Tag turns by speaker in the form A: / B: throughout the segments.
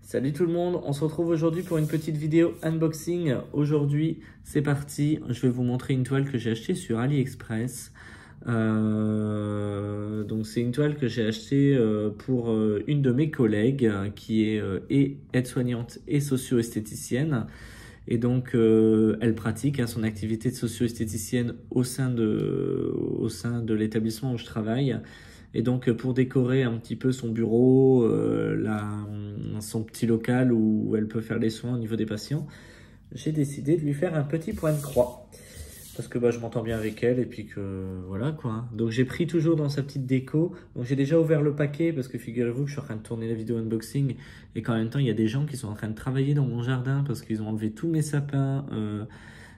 A: Salut tout le monde, on se retrouve aujourd'hui pour une petite vidéo unboxing. Aujourd'hui, c'est parti, je vais vous montrer une toile que j'ai achetée sur AliExpress. Donc c'est une toile que j'ai achetée pour une de mes collègues qui est aide-soignante et socio-esthéticienne. Et donc elle pratique son activité de socio-esthéticienne au sein de l'établissement où je travaille. Et donc pour décorer un petit peu son bureau, son petit local où elle peut faire les soins au niveau des patients, j'ai décidé de lui faire un petit point de croix. Parce que je m'entends bien avec elle et puis que voilà quoi. Donc j'ai pris toujours dans sa petite déco. Donc j'ai déjà ouvert le paquet parce que figurez-vous que je suis en train de tourner la vidéo unboxing et qu'en même temps il y a des gens qui sont en train de travailler dans mon jardin parce qu'ils ont enlevé tous mes sapins.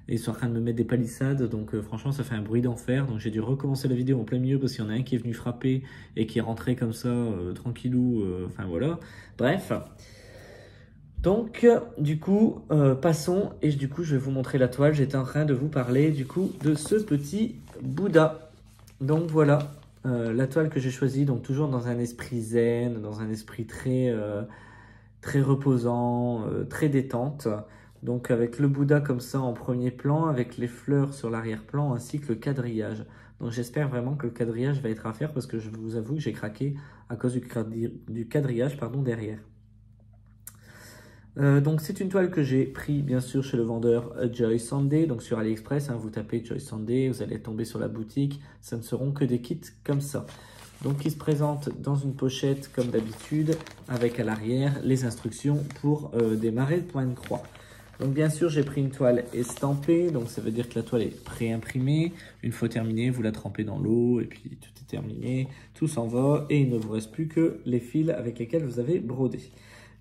A: Et ils sont en train de me mettre des palissades, donc franchement ça fait un bruit d'enfer. Donc j'ai dû recommencer la vidéo en plein milieu parce qu'il y en a un qui est venu frapper et qui est rentré comme ça, tranquillou, enfin voilà. Bref. Donc du coup, passons et du coup je vais vous montrer la toile. J'étais en train de vous parler du coup de ce petit Bouddha. Donc voilà, la toile que j'ai choisie, donc toujours dans un esprit zen, dans un esprit très reposant, très détente. Donc avec le Bouddha comme ça en premier plan, avec les fleurs sur l'arrière-plan, ainsi que le quadrillage. Donc j'espère vraiment que le quadrillage va être à faire parce que je vous avoue que j'ai craqué à cause du quadrillage derrière. Donc c'est une toile que j'ai pris bien sûr chez le vendeur Joy Sunday, donc sur AliExpress, vous tapez Joy Sunday, vous allez tomber sur la boutique, ça ne seront que des kits comme ça. Donc il se présente dans une pochette comme d'habitude, avec à l'arrière les instructions pour démarrer le point de croix. Donc bien sûr j'ai pris une toile estampée, donc ça veut dire que la toile est pré-imprimée. Une fois terminée, vous la trempez dans l'eau et puis tout est terminé, tout s'en va et il ne vous reste plus que les fils avec lesquels vous avez brodé.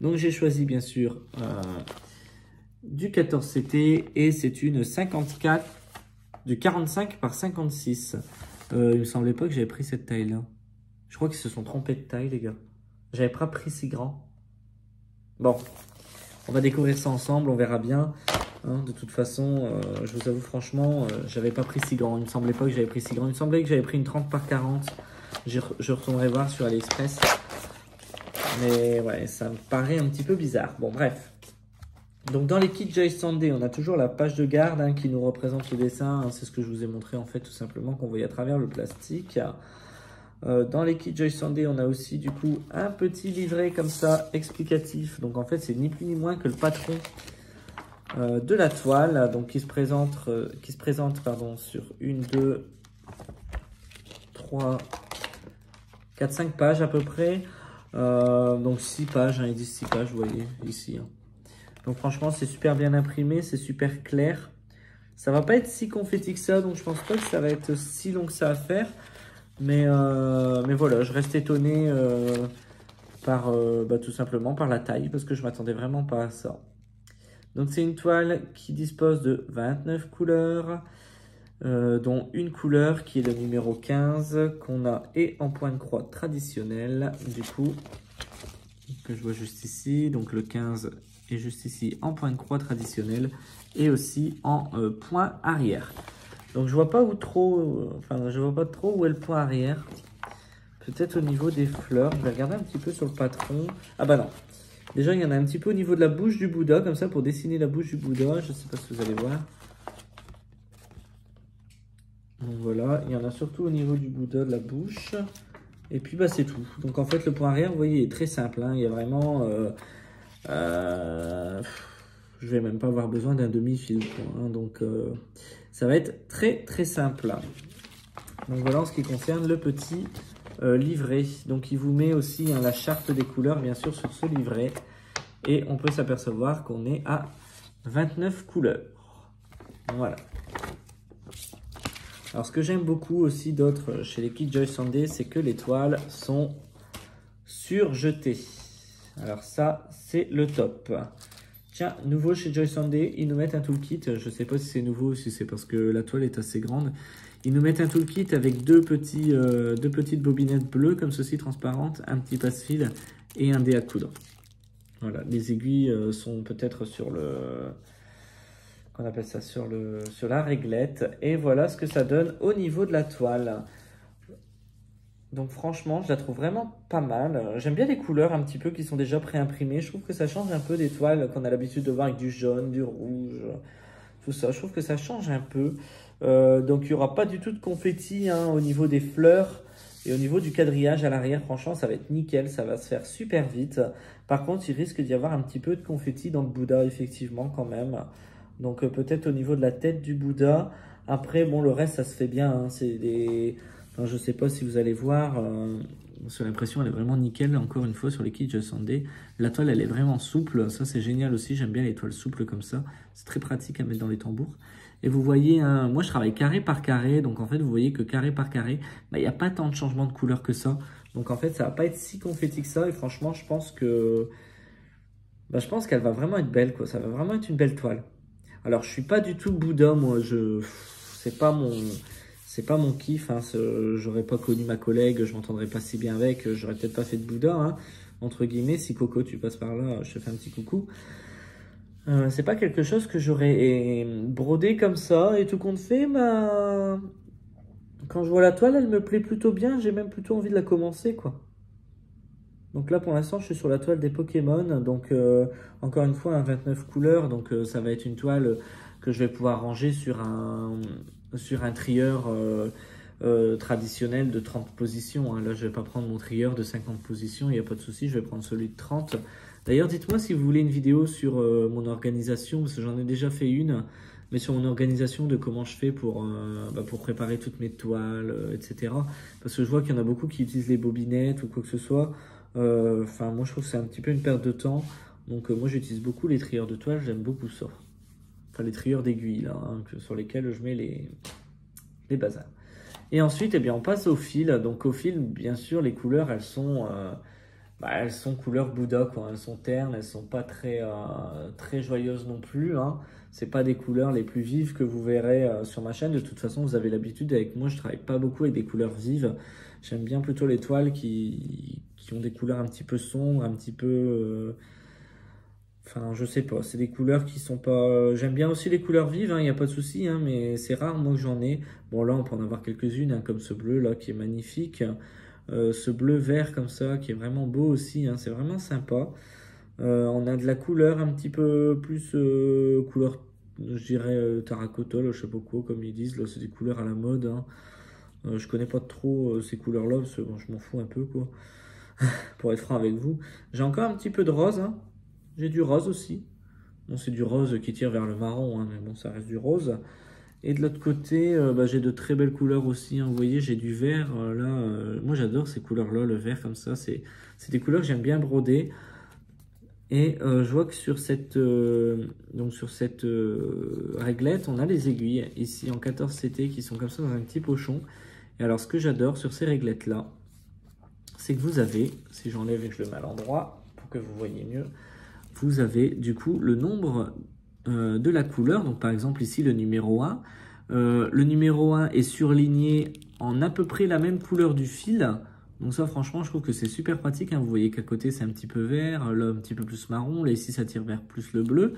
A: Donc j'ai choisi bien sûr du 14CT et c'est une 54 du 45 par 56. Il me semblait pas que j'avais pris cette taille là. Je crois qu'ils se sont trompés de taille les gars. J'avais pas pris si grand. Bon, on va découvrir ça ensemble, on verra bien. De toute façon, je vous avoue franchement, j'avais pas pris si grand. Il me semblait pas que j'avais pris si grand. Il me semblait que j'avais pris une 30 par 40. Je retournerai voir sur AliExpress. Mais ouais, ça me paraît un petit peu bizarre. Bon, bref. Donc, dans les kits Joy Sunday, on a toujours la page de garde qui nous représente le dessin. C'est ce que je vous ai montré, en fait, tout simplement, qu'on voyait à travers le plastique. Dans les kits Joy Sunday, on a aussi, du coup, un petit livret comme ça, explicatif. Donc, en fait, c'est ni plus ni moins que le patron de la toile. Donc, qui se présente sur 1, 2, 3, 4, 5 pages à peu près. Donc 6 pages, ils disent 6 pages, vous voyez ici. Donc franchement c'est super bien imprimé, c'est super clair. Ça va pas être si confetti que ça, donc je pense pas que ça va être si long que ça à faire. Mais voilà, je reste étonné par tout simplement par la taille, parce que je m'attendais vraiment pas à ça. Donc c'est une toile qui dispose de 29 couleurs. Dont une couleur qui est le numéro 15 qu'on a et en point de croix traditionnel du coup que je vois juste ici, donc le 15 est juste ici en point de croix traditionnel et aussi en point arrière. Donc je vois pas je vois pas trop où est le point arrière, peut-être au niveau des fleurs. Je vais regarder un petit peu sur le patron. Ah bah non, déjà il y en a un petit peu au niveau de la bouche du Bouddha comme ça pour dessiner la bouche du Bouddha. Je sais pas si vous allez voir. Donc voilà, il y en a surtout au niveau du Bouddha de la bouche. Et puis c'est tout. Donc en fait le point arrière, vous voyez, est très simple. Il y a vraiment... je vais même pas avoir besoin d'un demi-fil. Donc ça va être très simple. Donc voilà en ce qui concerne le petit livret. Donc il vous met aussi la charte des couleurs bien sûr sur ce livret. Et on peut s'apercevoir qu'on est à 29 couleurs. Voilà. Alors ce que j'aime beaucoup aussi d'autres chez les kits Joy Sunday, c'est que les toiles sont surjetées. Alors ça, c'est le top. Tiens, nouveau chez Joy Sunday, ils nous mettent un toolkit. Je ne sais pas si c'est nouveau ou si c'est parce que la toile est assez grande. Ils nous mettent un toolkit avec deux petites bobinettes bleues comme ceci, transparentes, un petit passe-fil et un dé à coudre. Voilà, les aiguilles sont peut-être sur le... On appelle ça sur la réglette. Et voilà ce que ça donne au niveau de la toile. Donc franchement, je la trouve vraiment pas mal. J'aime bien les couleurs un petit peu qui sont déjà pré-imprimées. Je trouve que ça change un peu des toiles qu'on a l'habitude de voir avec du jaune, du rouge, tout ça. Je trouve que ça change un peu. Donc il n'y aura pas du tout de confetti hein, au niveau des fleurs et au niveau du quadrillage à l'arrière. Franchement, ça va être nickel. Ça va se faire super vite. Par contre, il risque d'y avoir un petit peu de confetti dans le Bouddha, effectivement, quand même. Donc peut-être au niveau de la tête du Bouddha. Après, bon, le reste, ça se fait bien. Hein. C'est des... Enfin, je ne sais pas si vous allez voir, sur l'impression, elle est vraiment nickel. Encore une fois, sur les kits Joy Sunday, la toile, elle est vraiment souple. Ça, c'est génial aussi. J'aime bien les toiles souples comme ça. C'est très pratique à mettre dans les tambours. Et vous voyez, hein, moi, je travaille carré par carré. Donc, en fait, vous voyez que carré par carré, bah, il n'y a pas tant de changements de couleur que ça. Donc, en fait, ça ne va pas être si confetti que ça. Et franchement, je pense que... Bah, je pense qu'elle va vraiment être belle, quoi. Ça va vraiment être une belle toile. Alors, je suis pas du tout Bouddha, moi. C'est pas mon kiff. Hein. J'aurais pas connu ma collègue, je m'entendrais pas si bien avec. J'aurais peut-être pas fait de Bouddha, hein, entre guillemets. Si Coco, tu passes par là, je te fais un petit coucou. C'est pas quelque chose que j'aurais brodé comme ça. Et tout compte fait, bah, quand je vois la toile, elle me plaît plutôt bien. J'ai même plutôt envie de la commencer, quoi. Donc là, pour l'instant, je suis sur la toile des Pokémon. Donc, encore une fois, un 29 couleurs. Donc, ça va être une toile que je vais pouvoir ranger sur un trieur traditionnel de 30 positions. Hein. Là, je ne vais pas prendre mon trieur de 50 positions. Il n'y a pas de souci, je vais prendre celui de 30. D'ailleurs, dites-moi si vous voulez une vidéo sur mon organisation, parce que j'en ai déjà fait une. Mais sur mon organisation de comment je fais pour préparer toutes mes toiles, etc. Parce que je vois qu'il y en a beaucoup qui utilisent les bobinettes ou quoi que ce soit. Enfin, moi, je trouve que c'est un petit peu une perte de temps. Donc, moi, j'utilise beaucoup les trieurs de toile. J'aime beaucoup ça. Enfin, les trieurs d'aiguilles, là, hein, sur lesquels je mets les bazars. Et ensuite, eh bien, on passe au fil. Donc, au fil, bien sûr, les couleurs, elles sont couleur Bouddha, quoi. Elles sont ternes, elles sont pas très joyeuses non plus. Hein. C'est pas des couleurs les plus vives que vous verrez sur ma chaîne. De toute façon, vous avez l'habitude avec moi, je travaille pas beaucoup avec des couleurs vives. J'aime bien plutôt les toiles qui ont des couleurs un petit peu sombres, un petit peu... Enfin, je sais pas, c'est des couleurs qui sont pas... J'aime bien aussi les couleurs vives, il n'y a pas de souci, hein, mais c'est rare, moi, que j'en ai. Bon, là, on peut en avoir quelques-unes, hein, comme ce bleu, là, qui est magnifique. Ce bleu vert, comme ça, qui est vraiment beau aussi, hein, c'est vraiment sympa. On a de la couleur un petit peu plus couleur, je dirais, terracotta, là, je sais pas quoi, comme ils disent. Là, c'est des couleurs à la mode, hein. Je connais pas trop ces couleurs-là, parce que bon, je m'en fous un peu, quoi, pour être franc avec vous. J'ai encore un petit peu de rose, hein. J'ai du rose aussi. Bon, c'est du rose qui tire vers le marron, hein, mais bon, ça reste du rose. Et de l'autre côté, j'ai de très belles couleurs aussi. Hein. Vous voyez, j'ai du vert. Là, moi, j'adore ces couleurs-là, le vert comme ça. C'est des couleurs que j'aime bien broder. Et je vois que sur cette réglette, on a les aiguilles ici en 14 CT qui sont comme ça dans un petit pochon. Et alors, ce que j'adore sur ces réglettes-là, c'est que vous avez, si j'enlève et que je le mets à l'endroit pour que vous voyez mieux, vous avez du coup le nombre de la couleur. Donc par exemple ici le numéro 1. Le numéro 1 est surligné en à peu près la même couleur du fil. Donc ça franchement je trouve que c'est super pratique. Hein. Vous voyez qu'à côté c'est un petit peu vert, là un petit peu plus marron. Là ici ça tire vers plus le bleu.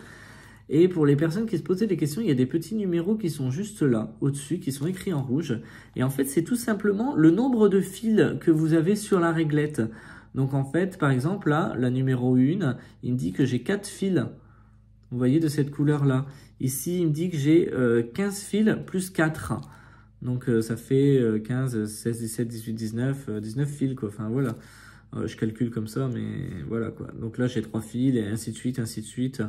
A: Et pour les personnes qui se posaient des questions, il y a des petits numéros qui sont juste là, au-dessus, qui sont écrits en rouge. Et en fait c'est tout simplement le nombre de fils que vous avez sur la réglette. Donc en fait, par exemple, là, la numéro 1, il me dit que j'ai 4 fils. Vous voyez, de cette couleur-là. Ici, il me dit que j'ai 15 fils plus 4. Donc ça fait 15, 16, 17, 18, 19 fils, quoi. Enfin voilà, je calcule comme ça, mais voilà, quoi. Donc là, j'ai 3 fils, et ainsi de suite, ainsi de suite.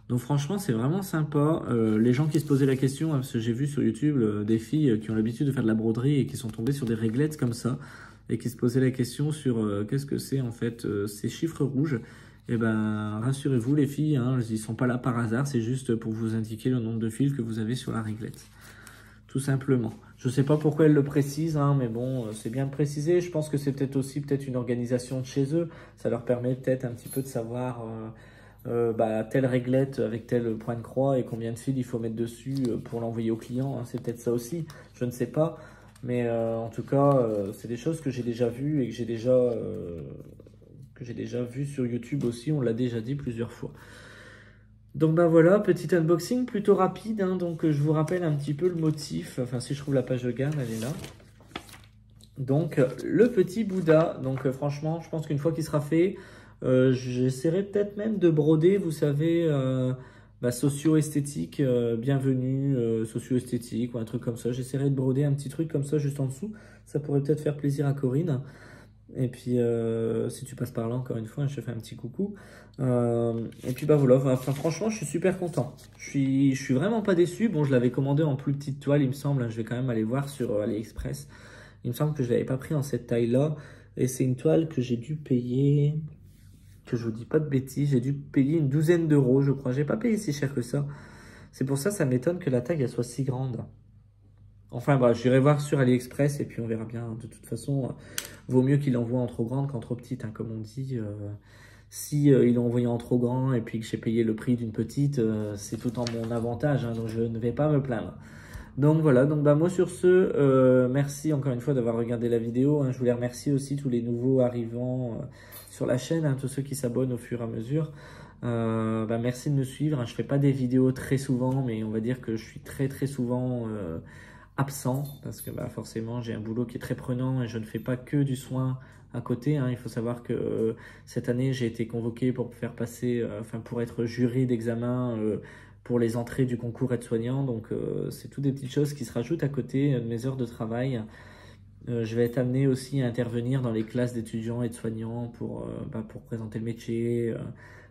A: Donc franchement, c'est vraiment sympa. Les gens qui se posaient la question, hein, parce que j'ai vu sur YouTube des filles qui ont l'habitude de faire de la broderie et qui sont tombées sur des réglettes comme ça, et qui se posaient la question sur qu'est-ce que c'est en fait ces chiffres rouges. Eh ben, rassurez-vous les filles, hein, ils ne sont pas là par hasard, c'est juste pour vous indiquer le nombre de fils que vous avez sur la réglette. Tout simplement. Je ne sais pas pourquoi elles le précisent, hein, mais bon, c'est bien de préciser. Je pense que c'est peut-être aussi une organisation de chez eux. Ça leur permet peut-être un petit peu de savoir telle réglette avec tel point de croix et combien de fils il faut mettre dessus pour l'envoyer au client. Hein. C'est peut-être ça aussi, je ne sais pas. Mais en tout cas, c'est des choses que j'ai déjà vues et que j'ai déjà vu sur YouTube aussi. On l'a déjà dit plusieurs fois. Donc ben voilà, petit unboxing plutôt rapide. Hein, donc je vous rappelle un petit peu le motif. Enfin, si je trouve la page de gamme, elle est là. Donc, le petit Bouddha. Donc, franchement, je pense qu'une fois qu'il sera fait, j'essaierai peut-être même de broder, vous savez, socio-esthétique, bienvenue, socio-esthétique ou un truc comme ça. J'essaierai de broder un petit truc comme ça juste en dessous. Ça pourrait peut-être faire plaisir à Corinne. Et puis, si tu passes par là, encore une fois, je te fais un petit coucou. Et puis, bah voilà, enfin, franchement, je suis super content. Je suis vraiment pas déçu. Bon, je l'avais commandé en plus petite toile, il me semble, hein. Je vais quand même aller voir sur AliExpress. Il me semble que je ne l'avais pas pris en cette taille-là. Et c'est une toile que j'ai dû payer, que je vous dis pas de bêtises, j'ai dû payer une douzaine d'euros, je crois. J'ai pas payé si cher que ça. C'est pour ça, ça m'étonne que la taille elle soit si grande. Enfin, bah, j'irai voir sur AliExpress et puis on verra bien. De toute façon, vaut mieux qu'il l'envoie en trop grande qu'en trop petite, hein, comme on dit. Si il l'a envoyé en trop grand et puis que j'ai payé le prix d'une petite, c'est tout en mon avantage, hein, donc je ne vais pas me plaindre. Donc voilà, donc bah moi sur ce, merci encore une fois d'avoir regardé la vidéo, hein. Je voulais remercier aussi tous les nouveaux arrivants sur la chaîne, hein, tous ceux qui s'abonnent au fur et à mesure. Merci de me suivre, hein. Je fais pas des vidéos très souvent, mais on va dire que je suis très souvent absent parce que forcément j'ai un boulot qui est très prenant et je ne fais pas que du soin à côté, hein. Il faut savoir que cette année j'ai été convoqué pour faire passer, pour être juré d'examen pour les entrées du concours aide-soignant. Donc c'est toutes des petites choses qui se rajoutent à côté de mes heures de travail. Je vais être amené aussi à intervenir dans les classes d'étudiants aides-soignants pour présenter le métier,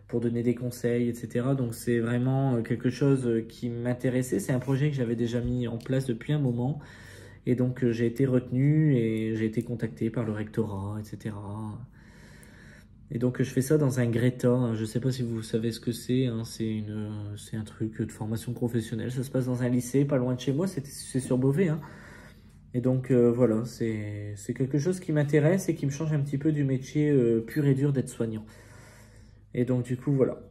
A: pour donner des conseils, etc. Donc c'est vraiment quelque chose qui m'intéressait. C'est un projet que j'avais déjà mis en place depuis un moment. Et donc j'ai été retenu et j'ai été contacté par le rectorat, etc. Et donc je fais ça dans un Greta, hein. Je ne sais pas si vous savez ce que c'est, hein. C'est un truc de formation professionnelle. Ça se passe dans un lycée, pas loin de chez moi, c'est sur Beauvais, hein. Et donc voilà, c'est quelque chose qui m'intéresse et qui me change un petit peu du métier pur et dur d'être soignant. Et donc du coup voilà.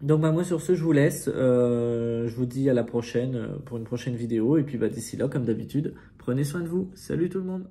A: Donc moi sur ce je vous laisse, je vous dis à la prochaine pour une prochaine vidéo. Et puis d'ici là comme d'habitude, prenez soin de vous. Salut tout le monde.